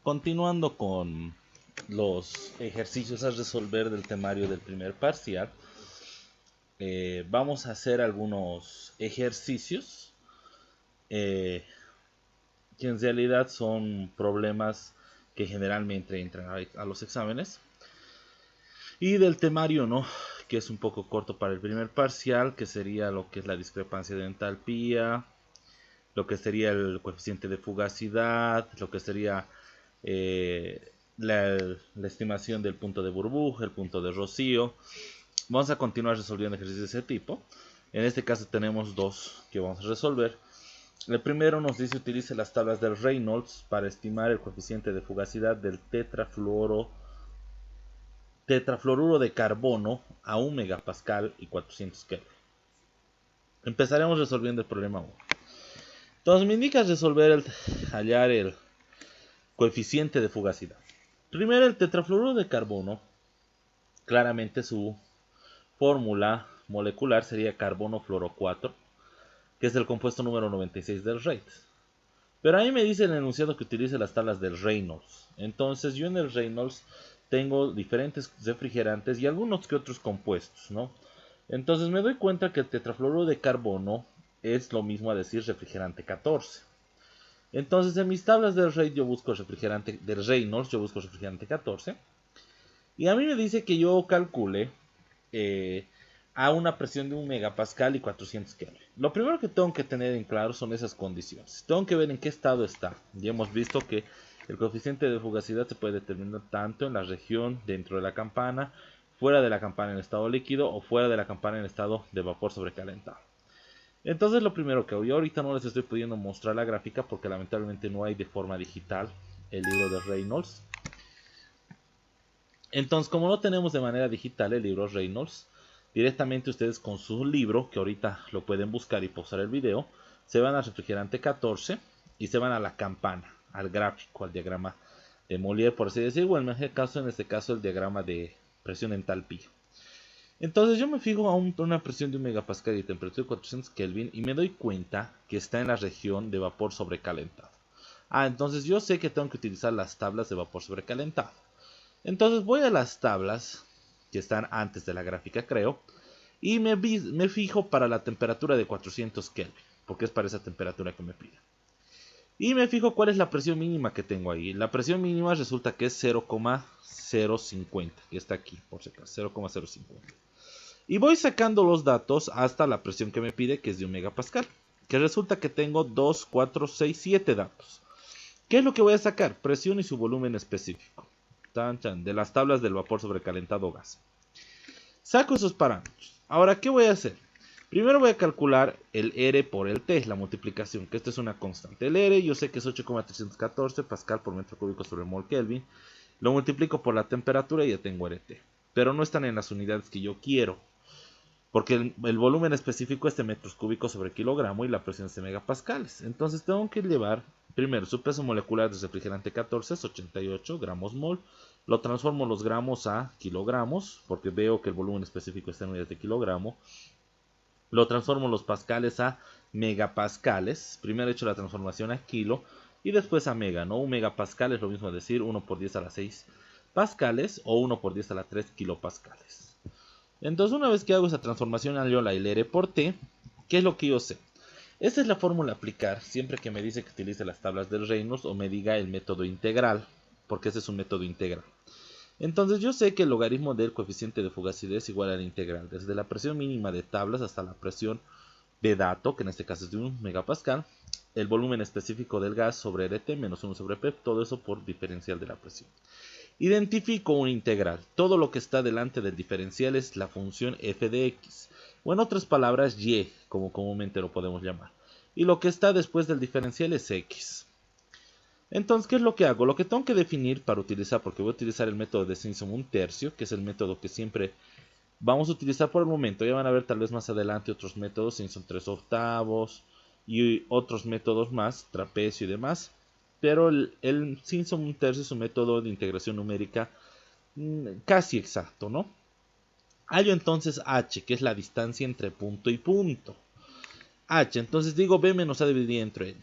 continuando con los ejercicios a resolver del temario del primer parcial, vamos a hacer algunos ejercicios que en realidad son problemas que generalmente entran a los exámenes. Y del temario, ¿no? Que es un poco corto para el primer parcial, que sería lo que es la discrepancia de entalpía, lo que sería el coeficiente de fugacidad, lo que sería la estimación del punto de burbuja, el punto de rocío. Vamos a continuar resolviendo ejercicios de ese tipo. En este caso tenemos dos que vamos a resolver. El primero nos dice utilice las tablas de Reynolds para estimar el coeficiente de fugacidad del tetrafluoruro de carbono a 1 megapascal y 400 Kelvin. Empezaremos resolviendo el problema 1. Entonces me indica hallar el coeficiente de fugacidad. Primero, el tetrafluoruro de carbono, claramente su fórmula molecular sería carbono fluoro 4, que es el compuesto número 96 del RAID. Pero ahí me dice el enunciado que utilice las tablas del Reynolds. Entonces yo en el Reynolds tengo diferentes refrigerantes y algunos que otros compuestos, ¿no? Entonces me doy cuenta que el tetrafluoruro de carbono es lo mismo a decir refrigerante 14. Entonces en mis tablas del RAID yo busco refrigerante del Reynolds, yo busco refrigerante 14. Y a mí me dice que yo calcule a una presión de 1 megapascal y 400 Kelvin. Lo primero que tengo que tener en claro son esas condiciones. Tengo que ver en qué estado está. Ya hemos visto que el coeficiente de fugacidad se puede determinar tanto en la región dentro de la campana, fuera de la campana en estado líquido o fuera de la campana en estado de vapor sobrecalentado. Entonces lo primero que hago, yo ahorita no les estoy pudiendo mostrar la gráfica porque lamentablemente no hay de forma digital el libro de Reynolds. Entonces, como no tenemos de manera digital el libro Reynolds, directamente ustedes con su libro, que ahorita lo pueden buscar y pausar el video, se van al refrigerante 14 y se van a la campana, al gráfico, al diagrama de Molière, por así decirlo, o en este caso el diagrama de presión entalpía. Entonces yo me fijo a una presión de 1 megapascal y temperatura de 400 Kelvin y me doy cuenta que está en la región de vapor sobrecalentado. Entonces yo sé que tengo que utilizar las tablas de vapor sobrecalentado. Entonces voy a las tablas que están antes de la gráfica, creo, y me fijo para la temperatura de 400 Kelvin, porque es para esa temperatura que me pide. Y me fijo cuál es la presión mínima que tengo ahí. La presión mínima resulta que es 0,050, que está aquí, por si acaso, 0,050. Y voy sacando los datos hasta la presión que me pide, que es de 1 megapascal, que resulta que tengo 2, 4, 6, 7 datos. ¿Qué es lo que voy a sacar? Presión y su volumen específico. De las tablas del vapor sobrecalentado gas. Saco esos parámetros. Ahora, ¿qué voy a hacer? Primero voy a calcular el R por el T, la multiplicación, que esto es una constante. El R yo sé que es 8,314 pascal por metro cúbico sobre mol Kelvin. Lo multiplico por la temperatura y ya tengo RT. Pero no están en las unidades que yo quiero. Porque el volumen específico es de metros cúbicos sobre kilogramo y la presión es de megapascales. Entonces tengo que llevar primero su peso molecular del refrigerante 14 es 88 gramos mol. Lo transformo los gramos a kilogramos porque veo que el volumen específico está en unidades de kilogramo. Lo transformo los pascales a megapascales. Primero he hecho la transformación a kilo y después a mega, ¿no? Un megapascal es lo mismo decir 1 por 10 a la 6 pascales o 1 por 10 a la 3 kilopascales. Entonces una vez que hago esa transformación al la R por T, ¿qué es lo que yo sé? Esta es la fórmula a aplicar siempre que me dice que utilice las tablas del Reynolds o me diga el método integral, porque ese es un método integral. Entonces yo sé que el logaritmo del coeficiente de fugacidad es igual a la integral, desde la presión mínima de tablas hasta la presión de dato, que en este caso es de 1 megapascal, el volumen específico del gas sobre RT menos 1 sobre P, todo eso por diferencial de la presión. Identifico una integral. Todo lo que está delante del diferencial es la función f de x. O en otras palabras, y, como comúnmente lo podemos llamar. Y lo que está después del diferencial es x. Entonces, ¿qué es lo que hago? Lo que tengo que definir para utilizar, porque voy a utilizar el método de Simpson 1/3, que es el método que siempre vamos a utilizar por el momento. Ya van a ver tal vez más adelante otros métodos, Simpson 3/8 y otros métodos más, trapecio y demás. Pero el Simpson 1/3 es un método de integración numérica casi exacto, ¿no? Hallo entonces h, que es la distancia entre punto y punto. H, entonces digo b menos a dividido entre n.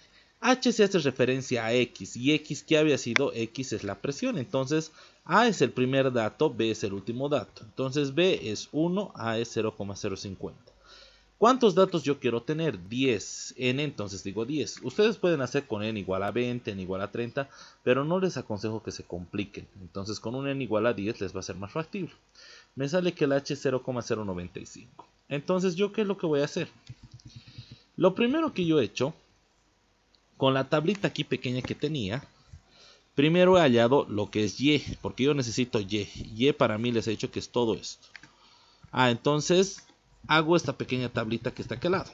H se hace referencia a X, y X, ¿qué había sido? X es la presión. Entonces A es el primer dato, B es el último dato. Entonces B es 1, A es 0,050. ¿Cuántos datos yo quiero tener? 10. N, entonces digo 10. Ustedes pueden hacer con N igual a 20, N igual a 30, pero no les aconsejo que se compliquen. Entonces con un N igual a 10 les va a ser más factible. Me sale que el H es 0,095. Entonces, ¿yo qué es lo que voy a hacer? Lo primero que yo he hecho, con la tablita aquí pequeña que tenía, primero he hallado lo que es Y, porque yo necesito Y. Y para mí les he dicho que es todo esto. Entonces hago esta pequeña tablita que está aquí al lado.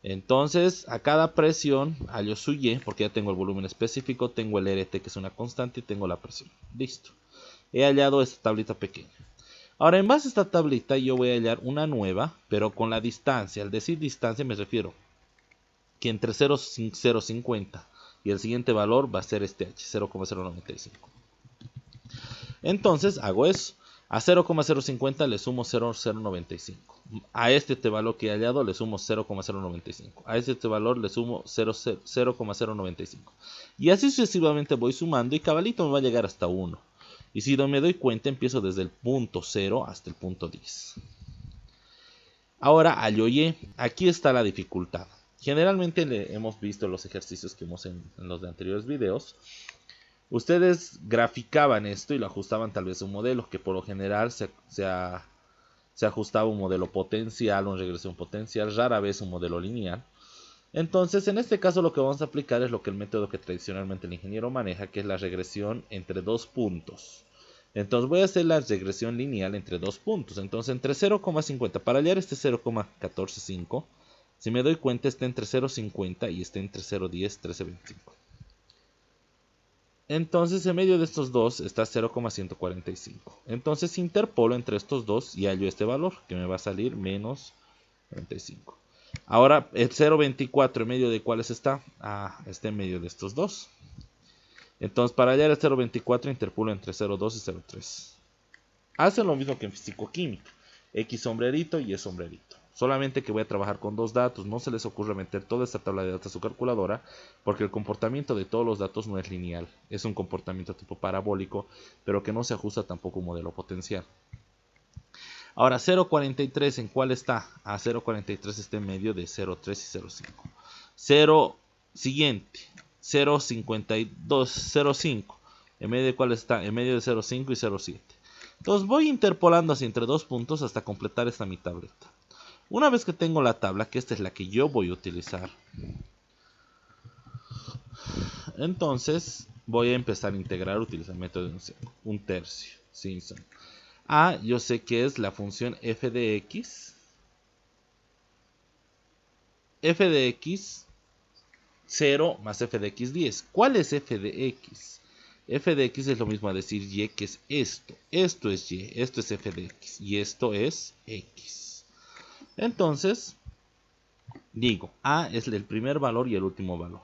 Entonces a cada presión hallo su Y, porque ya tengo el volumen específico, tengo el RT que es una constante y tengo la presión. Listo. He hallado esta tablita pequeña. Ahora en base a esta tablita yo voy a hallar una nueva, pero con la distancia. Al decir distancia me refiero que entre 0,050 y el siguiente valor va a ser este H, 0,095. Entonces hago eso. A 0,050 le sumo 0,095. A este valor que he hallado le sumo 0,095. A este valor le sumo 0,095. Y así sucesivamente voy sumando y cabalito me va a llegar hasta 1. Y si no me doy cuenta, empiezo desde el punto 0 hasta el punto 10. Ahora hallo Y. Aquí está la dificultad. Generalmente hemos visto los ejercicios que hemos en los de anteriores videos. Ustedes graficaban esto y lo ajustaban tal vez a un modelo, que por lo general se ajustaba un modelo potencial o en regresión potencial, rara vez un modelo lineal. Entonces, en este caso lo que vamos a aplicar es lo que el método que tradicionalmente el ingeniero maneja, que es la regresión entre dos puntos. Entonces voy a hacer la regresión lineal entre dos puntos. Entonces entre 0,50, para hallar este 0,145, si me doy cuenta está entre 0,50 y está entre 0,10, 1325. Entonces en medio de estos dos está 0,145. Entonces interpolo entre estos dos y hallo este valor, que me va a salir menos 95. Ahora el 0,24 en medio de cuáles está. Está en medio de estos dos. Entonces para hallar el 0,24 interpolo entre 0,2 y 0,3. Hacen lo mismo que en físico-química. X sombrerito y Y sombrerito. Solamente que voy a trabajar con dos datos. No se les ocurre meter toda esta tabla de datos a su calculadora, porque el comportamiento de todos los datos no es lineal. Es un comportamiento tipo parabólico, pero que no se ajusta tampoco a un modelo potencial. Ahora 0,43 ¿en cuál está? 0,43 está en medio de 0,3 y 0,5. 0 siguiente, 0,52, 0,5. ¿En medio de cuál está? En medio de 0,5 y 0,7. Entonces voy interpolando así entre dos puntos hasta completar esta mi tableta. Una vez que tengo la tabla, que esta es la que yo voy a utilizar, entonces voy a empezar a integrar utilizando el método de un tercio, Simpson. Yo sé que es la función f de x. F de x 0 más f de x 10. ¿Cuál es f de x? F de x es lo mismo a decir y, que es esto. Esto es y, esto es f de x y esto es x. Entonces, digo, A es el primer valor y el último valor.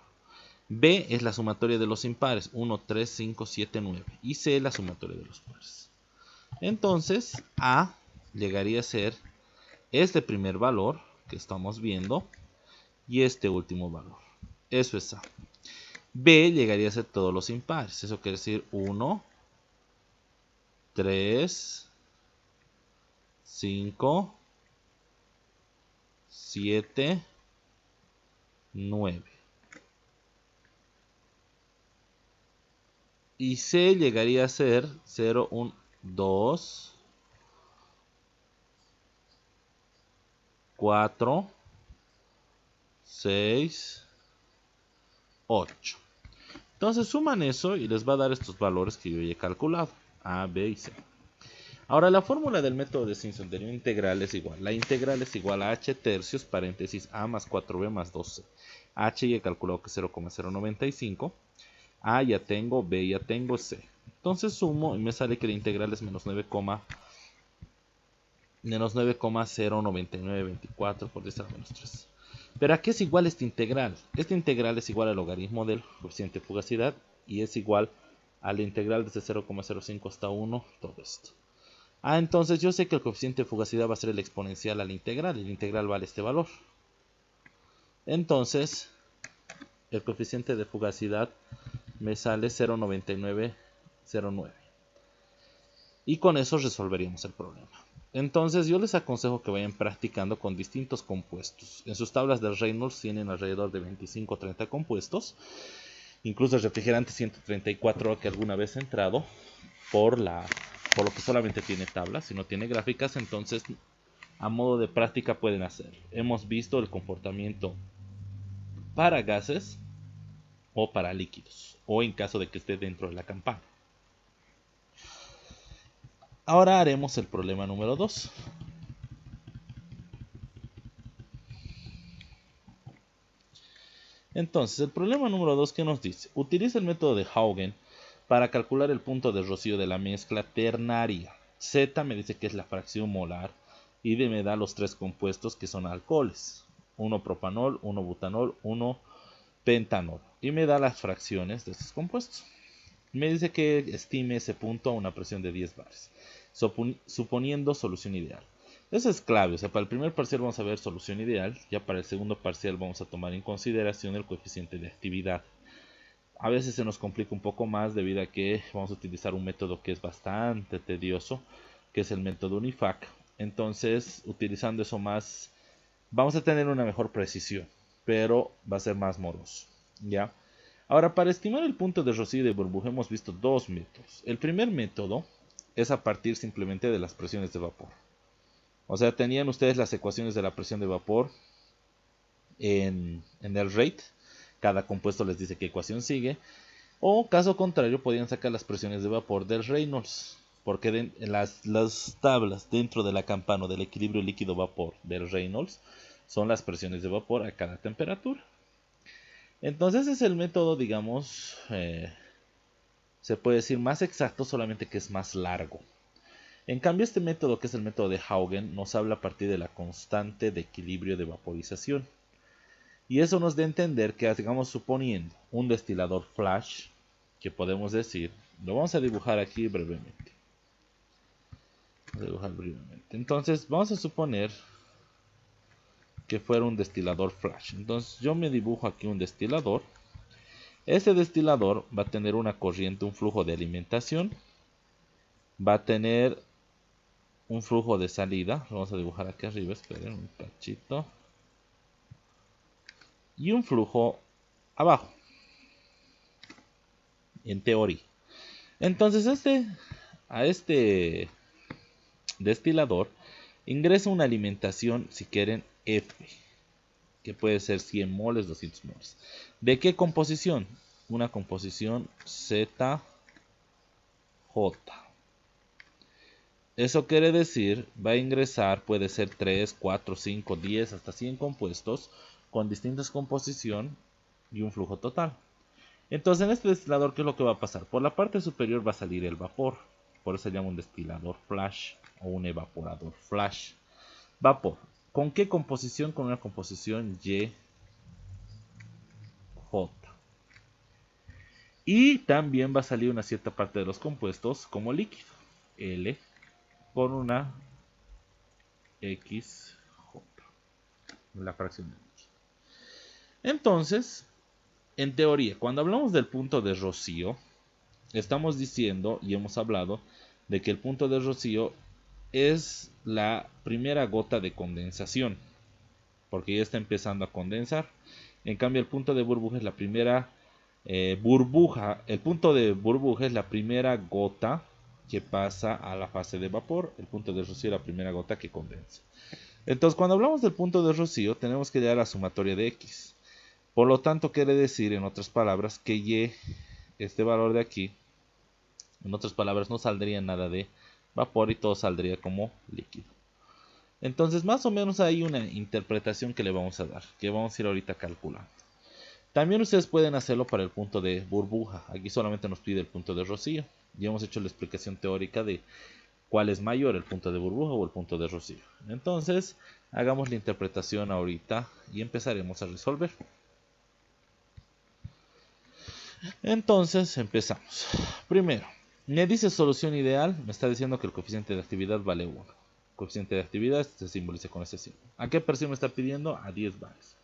B es la sumatoria de los impares, 1, 3, 5, 7, 9. Y C la sumatoria de los pares. Entonces, A llegaría a ser este primer valor que estamos viendo y este último valor. Eso es A. B llegaría a ser todos los impares. Eso quiere decir 1, 3, 5, 7, 9. Y C llegaría a ser 0, 1, 2, 4, 6, 8. Entonces suman eso y les va a dar estos valores que yo ya he calculado. A, B y C. Ahora la fórmula del método de Simpson de la integral es igual. La integral es igual a h tercios, paréntesis a más 4b más 2c. H ya he calculado que es 0,095. A ya tengo, B ya tengo, C. Entonces sumo y me sale que la integral es menos 9,09924 por 10 a la menos 3. Pero ¿a qué es igual esta integral? Esta integral es igual al logaritmo del coeficiente de fugacidad y es igual a la integral desde 0,05 hasta 1, todo esto. Entonces yo sé que el coeficiente de fugacidad va a ser el exponencial a la integral y la integral vale este valor. Entonces el coeficiente de fugacidad me sale 0.9909. Y con eso resolveríamos el problema. Entonces yo les aconsejo que vayan practicando con distintos compuestos. En sus tablas de Reynolds tienen alrededor de 25 o 30 compuestos. Incluso el refrigerante 134 que alguna vez he entrado por lo que solamente tiene tablas y no tiene gráficas. Entonces a modo de práctica pueden hacer. Hemos visto el comportamiento para gases o para líquidos, o en caso de que esté dentro de la campana. Ahora haremos el problema número 2. Entonces, el problema número 2 que nos dice, utiliza el método de Haugen para calcular el punto de rocío de la mezcla ternaria. Z me dice que es la fracción molar y me da los 3 compuestos que son alcoholes. 1 propanol, 1 butanol, 1 pentanol. Y me da las fracciones de estos compuestos. Me dice que estime ese punto a una presión de 10 bares, suponiendo solución ideal. Eso es clave, o sea, para el primer parcial vamos a ver solución ideal, ya para el segundo parcial vamos a tomar en consideración el coeficiente de actividad. A veces se nos complica un poco más debido a que vamos a utilizar un método que es bastante tedioso, que es el método UNIFAC. Entonces, utilizando eso más, vamos a tener una mejor precisión, pero va a ser más moroso, ¿ya? Ahora, para estimar el punto de rocío y de burbuja hemos visto dos métodos. El primer método es a partir simplemente de las presiones de vapor. O sea, tenían ustedes las ecuaciones de la presión de vapor en el rate. Cada compuesto les dice qué ecuación sigue. O caso contrario, podían sacar las presiones de vapor del Reynolds. Porque las tablas dentro de la campana del equilibrio líquido-vapor del Reynolds son las presiones de vapor a cada temperatura. Entonces es el método, digamos, se puede decir más exacto, solamente que es más largo. En cambio, este método, que es el método de Haugen, nos habla a partir de la constante de equilibrio de vaporización. Y eso nos da a entender que, digamos, suponiendo un destilador flash, que podemos decir, lo vamos a dibujar aquí brevemente. Entonces, vamos a suponer que fuera un destilador flash. Entonces, yo me dibujo aquí un destilador. Este destilador va a tener una corriente, un flujo de alimentación. Va a tener un flujo de salida. Lo vamos a dibujar aquí arriba, esperen un cachito. Y un flujo abajo. En teoría. Entonces a este destilador ingresa una alimentación, si quieren, F. Que puede ser 100 moles, 200 moles. ¿De qué composición? Una composición ZJ. Eso quiere decir, va a ingresar, puede ser 3, 4, 5, 10, hasta 100 compuestos con distintas composición y un flujo total. Entonces en este destilador, ¿qué es lo que va a pasar? Por la parte superior va a salir el vapor. Por eso se llama un destilador flash o un evaporador flash. Vapor. ¿Con qué composición? Con una composición YJ. Y también va a salir una cierta parte de los compuestos como líquido. L por una XJ. La fracción de líquido. Entonces, en teoría, cuando hablamos del punto de rocío, estamos diciendo y hemos hablado de que el punto de rocío es la primera gota de condensación, porque ya está empezando a condensar. En cambio, el punto de burbuja es la primera burbuja. El punto de burbuja es la primera gota que pasa a la fase de vapor. El punto de rocío es la primera gota que condensa. Entonces, cuando hablamos del punto de rocío, tenemos que llegar a la sumatoria de X. Por lo tanto, quiere decir, en otras palabras, que Y, este valor de aquí, en otras palabras, no saldría nada de vapor y todo saldría como líquido. Entonces, más o menos hay una interpretación que le vamos a dar, que vamos a ir ahorita calculando. También ustedes pueden hacerlo para el punto de burbuja. Aquí solamente nos pide el punto de rocío. Ya hemos hecho la explicación teórica de cuál es mayor, el punto de burbuja o el punto de rocío. Entonces, hagamos la interpretación ahorita y empezaremos a resolver. Entonces, empezamos. Primero, me dice solución ideal. Me está diciendo que el coeficiente de actividad vale 1. El coeficiente de actividad se simboliza con ese signo. ¿A qué presión me está pidiendo? A 10 bares.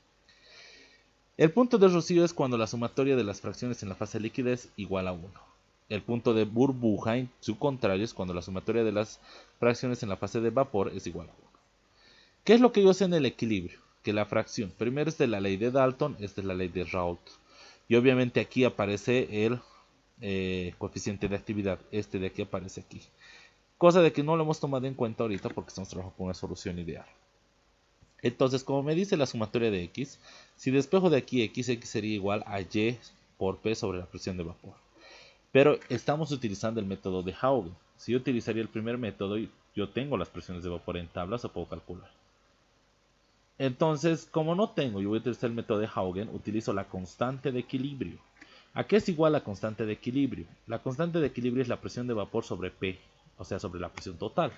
El punto de rocío es cuando la sumatoria de las fracciones en la fase líquida es igual a 1. El punto de burbuja, en su contrario, es cuando la sumatoria de las fracciones en la fase de vapor es igual a 1. ¿Qué es lo que yo sé en el equilibrio? Que la fracción, primero es de la ley de Dalton, esta es la ley de Raoult. Y obviamente aquí aparece el coeficiente de actividad, este de aquí aparece aquí. Cosa de que no lo hemos tomado en cuenta ahorita porque estamos trabajando con una solución ideal. Entonces, como me dice la sumatoria de x, si despejo de aquí x sería igual a y por p sobre la presión de vapor. Pero estamos utilizando el método de Haugen. Si yo utilizaría el primer método, yo tengo las presiones de vapor en tablas, o puedo calcular. Entonces, como no tengo, yo voy a utilizar el método de Haugen, utilizo la constante de equilibrio. ¿A qué es igual la constante de equilibrio? La constante de equilibrio es la presión de vapor sobre P, o sea, sobre la presión total.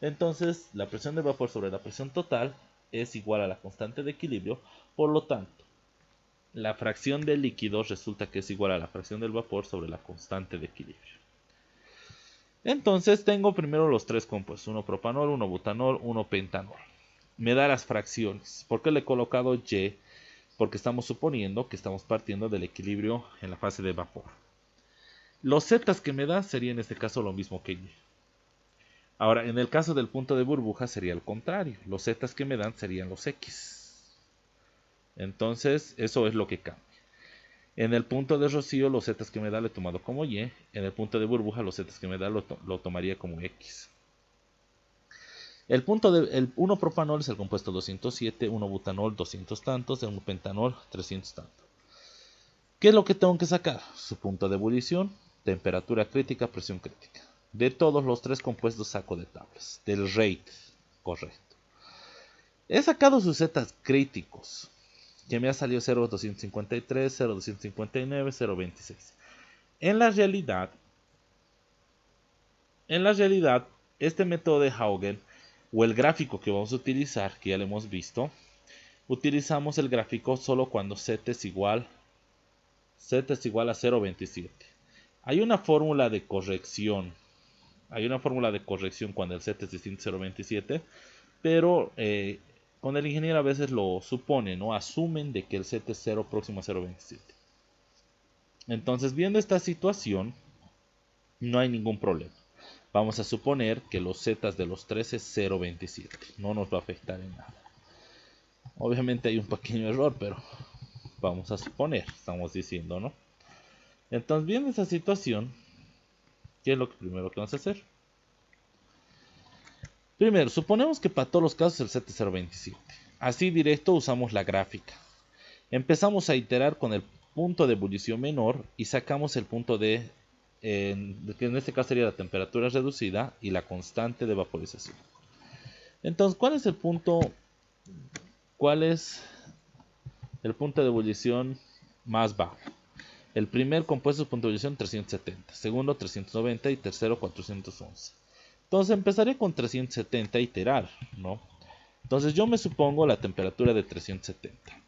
Entonces, la presión de vapor sobre la presión total es igual a la constante de equilibrio, por lo tanto, la fracción del líquido resulta que es igual a la fracción del vapor sobre la constante de equilibrio. Entonces, tengo primero los tres compuestos, 1 propanol, 1 butanol, 1 pentanol. Me da las fracciones. ¿Por qué le he colocado Y? Porque estamos suponiendo que estamos partiendo del equilibrio en la fase de vapor. Los zetas que me da sería en este caso lo mismo que Y. Ahora, en el caso del punto de burbuja sería el contrario. Los zetas que me dan serían los X. Entonces, eso es lo que cambia. En el punto de rocío, los zetas que me da lo he tomado como Y. En el punto de burbuja, los zetas que me da lo tomaría como X. El 1-propanol es el compuesto 207, 1-butanol 200 tantos, el 1-pentanol 300 tantos. ¿Qué es lo que tengo que sacar? Su punto de ebullición, temperatura crítica, presión crítica. De todos los tres compuestos saco de tablas, del rate, correcto. He sacado sus zetas críticos, que me ha salido 0,253, 0,259, 0,26. En la realidad, este método de Haugen, o el gráfico que vamos a utilizar, que ya lo hemos visto, utilizamos el gráfico solo cuando z es igual a 0,27. Hay una fórmula de corrección. Cuando el z es distinto a 0,27, pero con el ingeniero a veces lo supone, ¿no? Asumen de que el z es 0 próximo a 0,27. Entonces, viendo esta situación, no hay ningún problema. Vamos a suponer que los zetas de los tres es 0,27. No nos va a afectar en nada. Obviamente hay un pequeño error, pero vamos a suponer, estamos diciendo, ¿no? Entonces, viendo esa situación, ¿qué es lo primero que vamos a hacer? Primero, suponemos que para todos los casos el z es 0,27. Así directo usamos la gráfica. Empezamos a iterar con el punto de ebullición menor y sacamos el punto que en este caso sería la temperatura reducida y la constante de vaporización. Entonces, ¿cuál es el punto de ebullición más bajo? El primer compuesto es punto de ebullición 370, segundo 390 y tercero 411. Entonces empezaré con 370 a iterar, ¿no? Entonces yo me supongo la temperatura de 370.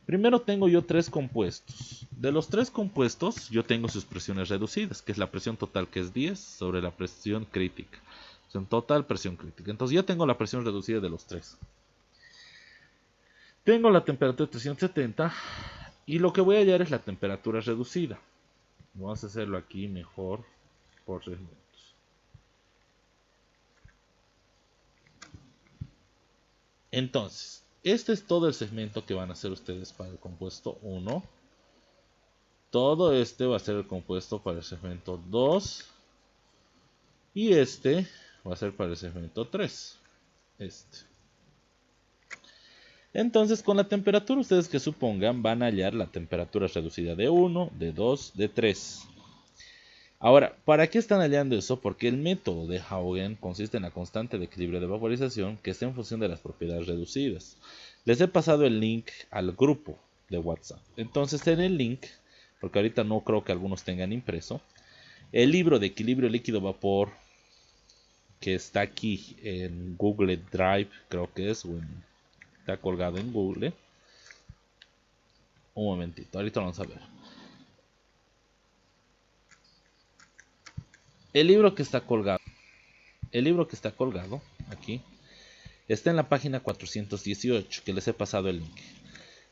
Primero tengo yo tres compuestos. De los tres compuestos yo tengo sus presiones reducidas, que es la presión total, que es 10 sobre la presión crítica. Presión total, presión crítica. Entonces ya tengo la presión reducida de los tres. Tengo la temperatura de 370 y lo que voy a hallar es la temperatura reducida. Vamos a hacerlo aquí mejor por segmentos. Entonces, este es todo el segmento que van a hacer ustedes para el compuesto 1. Todo este va a ser el compuesto para el segmento 2. Y este va a ser para el segmento 3. Entonces, con la temperatura ustedes que supongan van a hallar la temperatura reducida de 1, de 2, de 3. Ahora, ¿para qué están hallando eso? Porque el método de Haugen consiste en la constante de equilibrio de vaporización que está en función de las propiedades reducidas. Les he pasado el link al grupo de WhatsApp. Entonces, en el link, porque ahorita no creo que algunos tengan impreso, el libro de equilibrio líquido-vapor que está aquí en Google Drive, creo que es, está colgado en Google. Un momentito, ahorita vamos a ver. El libro que está colgado aquí está en la página 418, que les he pasado el link.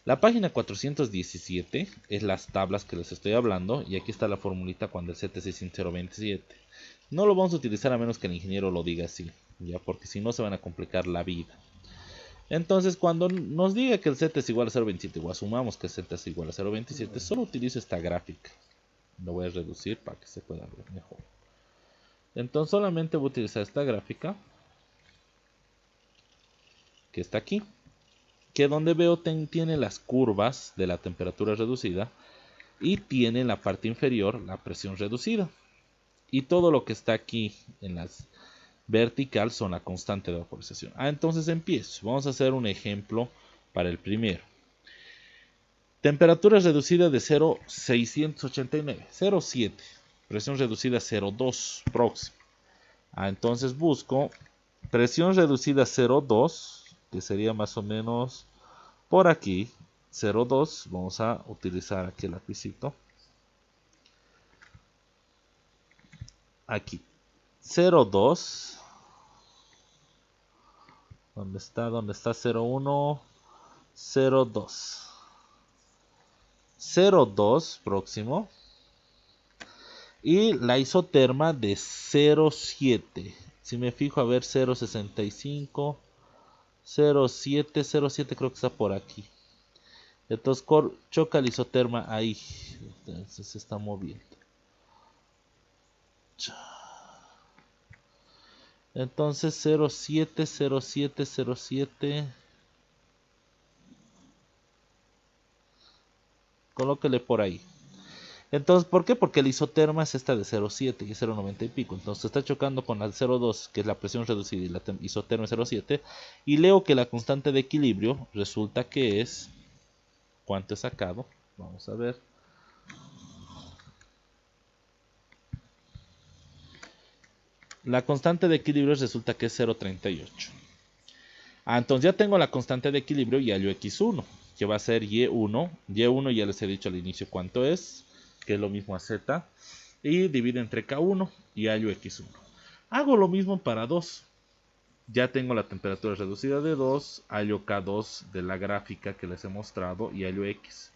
La página 417 es las tablas que les estoy hablando y aquí está la formulita cuando el Z es 6027. No lo vamos a utilizar a menos que el ingeniero lo diga así, ya, porque si no se van a complicar la vida. Entonces cuando nos diga que el Z es igual a 0.27 o asumamos que el Z es igual a 0.27, solo utilizo esta gráfica. Lo voy a reducir para que se pueda ver mejor. Entonces solamente voy a utilizar esta gráfica que está aquí, que donde veo tiene las curvas de la temperatura reducida y tiene en la parte inferior la presión reducida. Y todo lo que está aquí en las vertical son la constante de vaporización. Entonces empiezo. Vamos a hacer un ejemplo para el primero. Temperatura reducida de 0,689, 0,7. Presión reducida 0,2 próximo. Entonces busco presión reducida 0,2, que sería más o menos por aquí. 0,2. Vamos a utilizar aquí el lapicito. Aquí. 0,2. ¿Dónde está? ¿Dónde está 0,1? 0,2. 0,2 próximo. Y la isoterma de 0,7. Si me fijo, a ver, 0,65. 0,7. 0,7 creo que está por aquí. Entonces choca el isoterma ahí. Entonces se está moviendo. Entonces 0,7, 0,7, 0,7. Colóquele por ahí. Entonces, ¿por qué? Porque el isoterma es esta de 0,7 y 0,90 y pico. Entonces está chocando con la 0,2, que es la presión reducida, y la isoterma es 0,7. Y leo que la constante de equilibrio resulta que es... ¿Cuánto he sacado? Vamos a ver. La constante de equilibrio resulta que es 0,38. Entonces ya tengo la constante de equilibrio y hallo x1, que va a ser y1. Y1 ya les he dicho al inicio cuánto es, que es lo mismo a z. Y divido entre k1 y hallo x1. Hago lo mismo para 2. Ya tengo la temperatura reducida de 2, hallo k2 de la gráfica que les he mostrado y hallo x.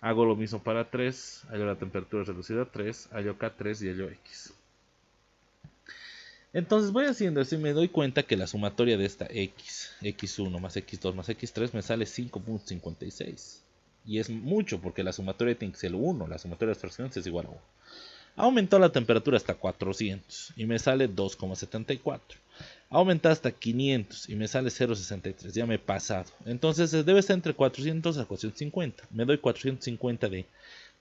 Hago lo mismo para 3, hallo la temperatura reducida 3, hallo k3 y hallo x. Entonces voy haciendo eso y me doy cuenta que la sumatoria de esta x1 más x2 más x3 me sale 5.56. Y es mucho porque la sumatoria tiene que ser 1, la sumatoria de las fracciones es igual a 1. Aumentó la temperatura hasta 400 y me sale 2,74. Aumenta hasta 500 y me sale 0,63. Ya me he pasado. Entonces debe estar entre 400 a 450. Me doy 450 de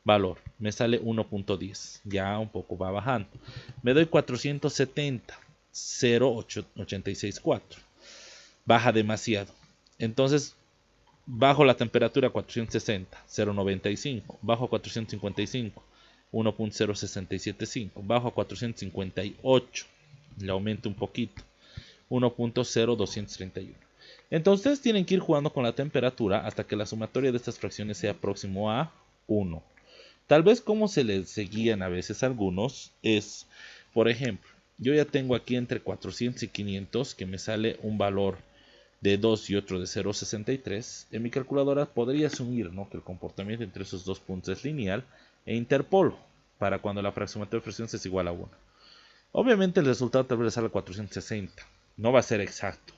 valor. Me sale 1.10. Ya un poco va bajando. Me doy 470. 0,864. Baja demasiado. Entonces bajo la temperatura a 460. 0,95. Bajo a 455. 1.0675. Bajo a 458. Le aumento un poquito. 1.0231. Entonces ustedes tienen que ir jugando con la temperatura hasta que la sumatoria de estas fracciones sea próximo a 1. Tal vez como se les seguían a veces algunos es, por ejemplo, yo ya tengo aquí entre 400 y 500 que me sale un valor de 2 y otro de 0.63. En mi calculadora podría asumir, ¿no?, que el comportamiento entre esos dos puntos es lineal e interpolo para cuando la sumatoria de fracciones es igual a 1. Obviamente el resultado tal vez les salga 460. No va a ser exacto,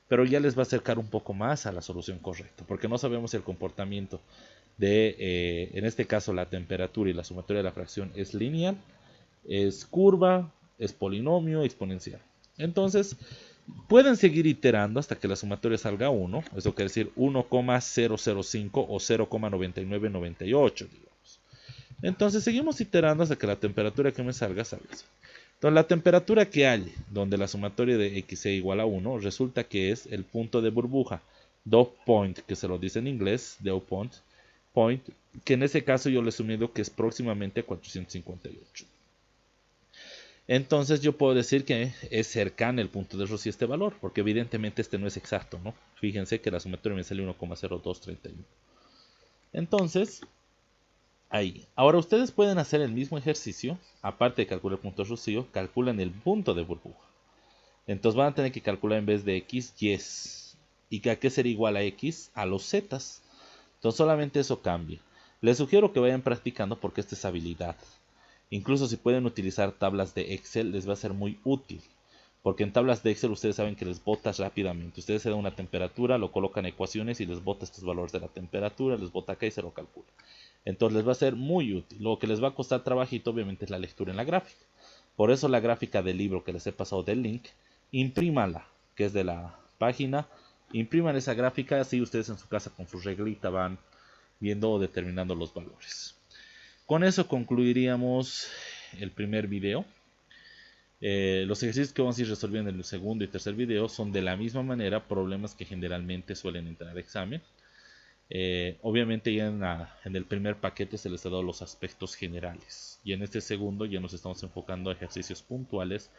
pero ya les va a acercar un poco más a la solución correcta, porque no sabemos si el comportamiento de, en este caso, la temperatura y la sumatoria de la fracción es lineal, es curva, es polinomio, exponencial. Entonces, pueden seguir iterando hasta que la sumatoria salga 1, eso quiere decir 1,005 o 0,9998, digamos. Entonces, seguimos iterando hasta que la temperatura que me salga así. Entonces la temperatura que hay donde la sumatoria de x sea igual a 1 resulta que es el punto de burbuja, dew point, que se lo dice en inglés, dew point, que en ese caso yo le he asumido que es próximamente a 458. Entonces yo puedo decir que es cercano el punto de Rossi a este valor, porque evidentemente este no es exacto, ¿no? Fíjense que la sumatoria me sale 1,0231. Entonces, ahí. Ahora ustedes pueden hacer el mismo ejercicio, aparte de calcular el punto de Rocío, calculan el punto de burbuja. Entonces van a tener que calcular en vez de x, y. ¿Y a qué sería igual a x? A los zetas. Entonces solamente eso cambia. Les sugiero que vayan practicando porque esta es habilidad. Incluso si pueden utilizar tablas de Excel les va a ser muy útil. Porque en tablas de Excel ustedes saben que les bota rápidamente. Ustedes se dan una temperatura, lo colocan ecuaciones y les bota estos valores de la temperatura, les bota acá y se lo calcula. Entonces les va a ser muy útil. Lo que les va a costar trabajito obviamente es la lectura en la gráfica. Por eso la gráfica del libro que les he pasado del link, imprímala, que es de la página. Impriman esa gráfica, así ustedes en su casa con su reglita van viendo o determinando los valores. Con eso concluiríamos el primer video. Los ejercicios que vamos a ir resolviendo en el segundo y tercer video son de la misma manera problemas que generalmente suelen entrar al examen. Obviamente ya en el primer paquete se les ha dado los aspectos generales y en este segundo ya nos estamos enfocando a ejercicios puntuales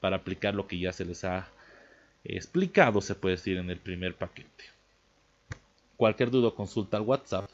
para aplicar lo que ya se les ha explicado, se puede decir, en el primer paquete. Cualquier duda o consulta al WhatsApp